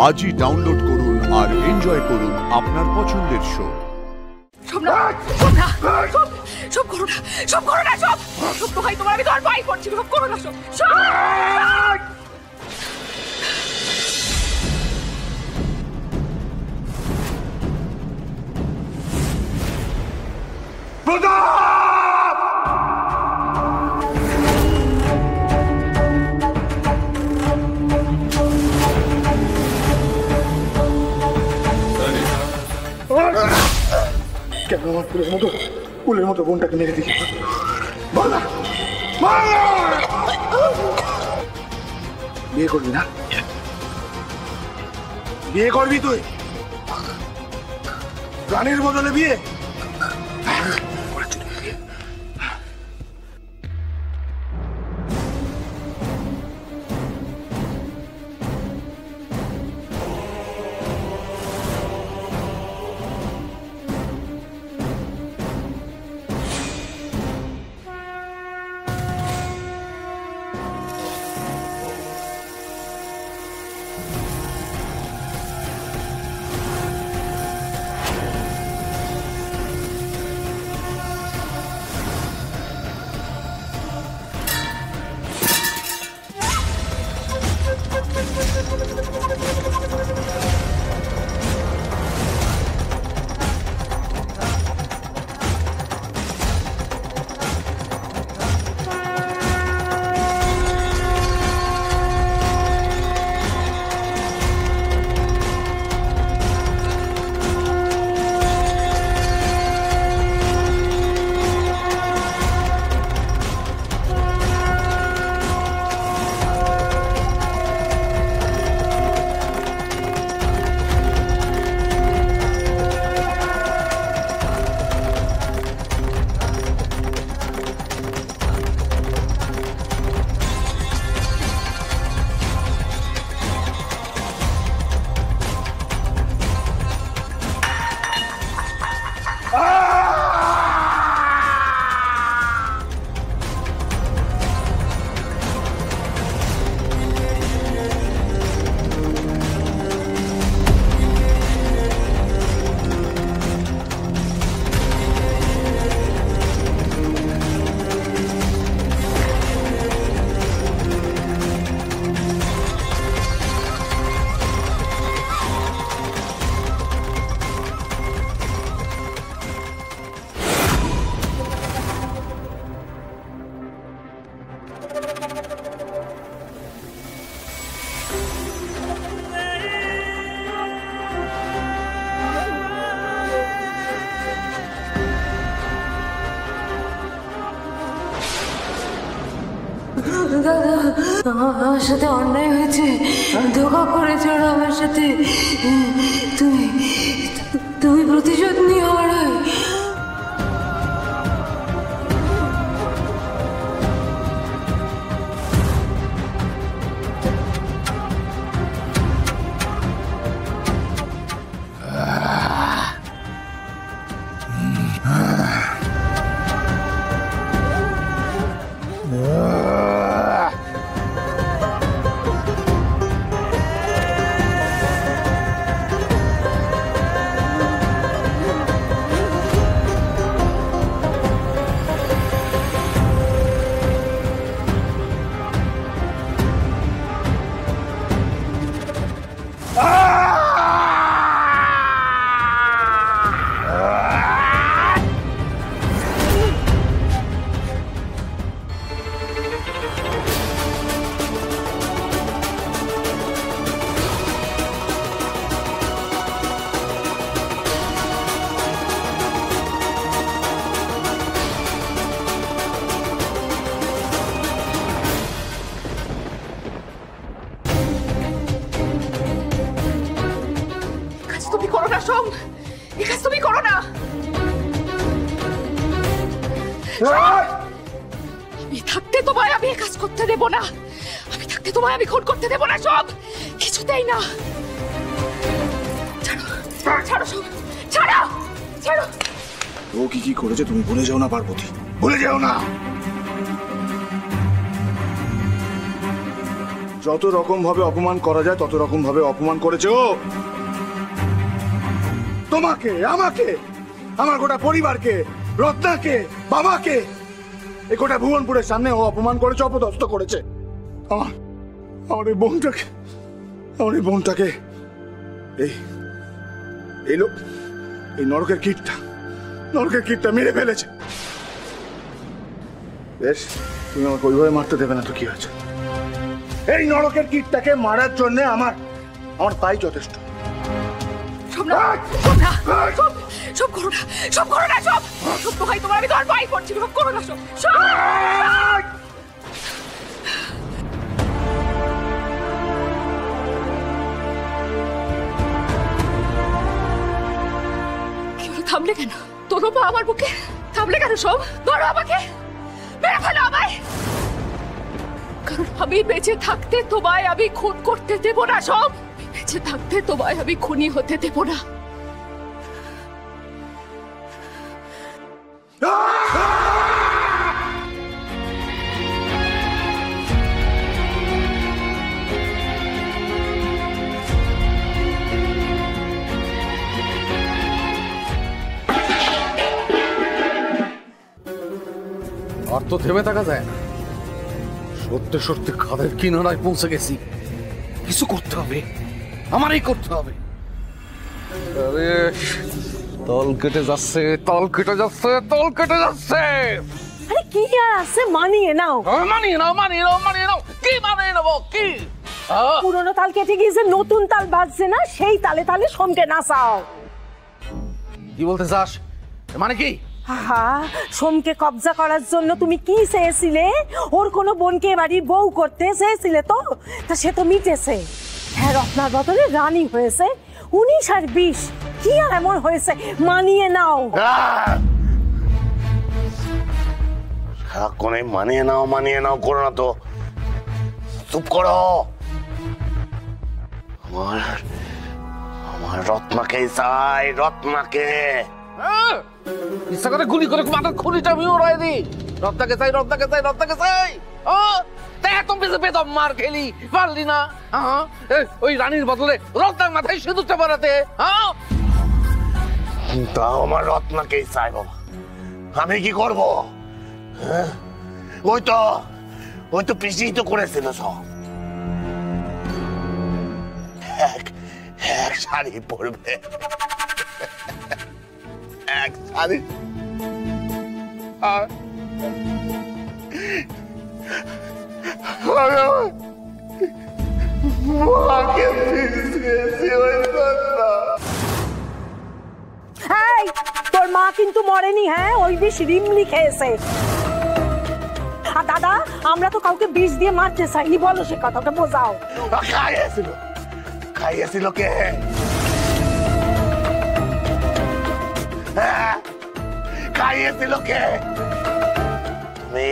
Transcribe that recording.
আজই ডাউনলোড করুন আর এনজয় করুন আপনার পছন্দের শো। সব করো না, সব তো ভাই, তোমার আমি তোমার ভাই করছি, সব করো না, সব কেন আমার ফুলের মতো বোনটাকে মেরে দিলি? বিয়ে করবি না? বিয়ে করবি তুই? প্রাণের বদলে বিয়ে? দাদা, আমার সাথে অন্যায় হয়েছে, ধোঁকা করেছে ওরা আমার সাথে। তুমি প্রতিশোধ নিও আমার। তুমি করো না, আমি থাকতে তোমায় আমি কাজ করতে দেব না, আমি থাকতে তোমায় আমি খুন করতে দেব না, সব কিছুতেই না। ছাড়ো ছাড়ো, সব ছাড়ো ছাড়ো। ও কি করেছে তুমি ভুলে যাও না পার্বতী, ভুলে যাও না। যত রকম ভাবে অপমান করা যায় তত রকম ভাবে অপমান করেছে ও তোমাকে, আমাকে, আমার গোটা পরিবারকে, রত্নাকে, বাবাকে, এই গোটা ভুবনপুরের সামনে ও অপমান করেছে, অপদস্থ করেছে। আমার আমার এই বোনটাকে এই লোক এই নরকের কীটটা মেরে ফেলেছে। বেশ, তুমি আমাকে ওইভাবে মারতে দেবে না তো কি হয়েছে? এই নরকের কীটটাকে মারার জন্য আমার তাই যথেষ্ট। সব করো না, সব তো ভাই তোমার আমি তোমার ভাই করছি, সব করো না, সব থামলে কেন? তোরও পা আমার বুকে, থামলে কেন? সব ধরো আমাকে, মেরে ফেলো আমায়, কারণ আমি বেঁচে থাকতে তোমায় আমি খুন করতে দেব না। সব বেঁচে থাকতে তোমায় আমি খুনি হতে দেব না। আর তো থেমে থাকা যায় না। সত্যি সত্যি খাদের কিনারায় পৌঁছে গেছি। কিছু করতে হবে, আমারই করতে হবে। আরে তল কেটে যাচ্ছে। আরে কি আর আছে, মানিয়ে নাও। মানিয়ে নাও। কি মানিয়ে নেবো? কি পুরোনো তাল কেটে গিয়েছে, নতুন তাল বাজছে না, সেই তালে তালে সমকে নাচাও। কি বলতে চাস? মানে কি? আহা, সোমকে কবজা করার জন্য তুমি কি চেয়েছিলে? ওর কোনো বোনকে বাড়ির বউ করতে চেয়েছিলে তো, তা সে তো মিটেছে। হ্যাঁ, রত্নার বদলে রানী হয়েছে। 19 আর 20 কি আর এমন হয়েছে? মানিয়ে নাও। সারাক্ষণ মানিয়ে নাও করো না তো, চুপ করো। আমার রত্নাকেই চাই, রত্নাকে। ইচ্ছা করে গুলি করে মাথার খুলিটা আমি উড়াই দিই। রত্নাকে চাই। এত বেদম মার খেলি, পারলি না? ওই রানীর বদলে রত্নার মাথায় সিঁদুরটা বানাতে। তাও আমার রত্নাকেই চাই বাবা। আমি কি করব? ওই তো পিছিয়ে তো করেছিল সব। এক শাড়ি পরবে, এক শাড়ি। তোর মা কিন্তু মরেনি। হ্যাঁ, ওই বিষ রিমলি খেয়েছে। আর দাদা, আমরা তো কাউকে বিষ দিয়ে মারতে চাইনি, বলো সে কথাটা বোঝাও। খাইয়েছিল কে? খাইয়েছিল কে? তুমি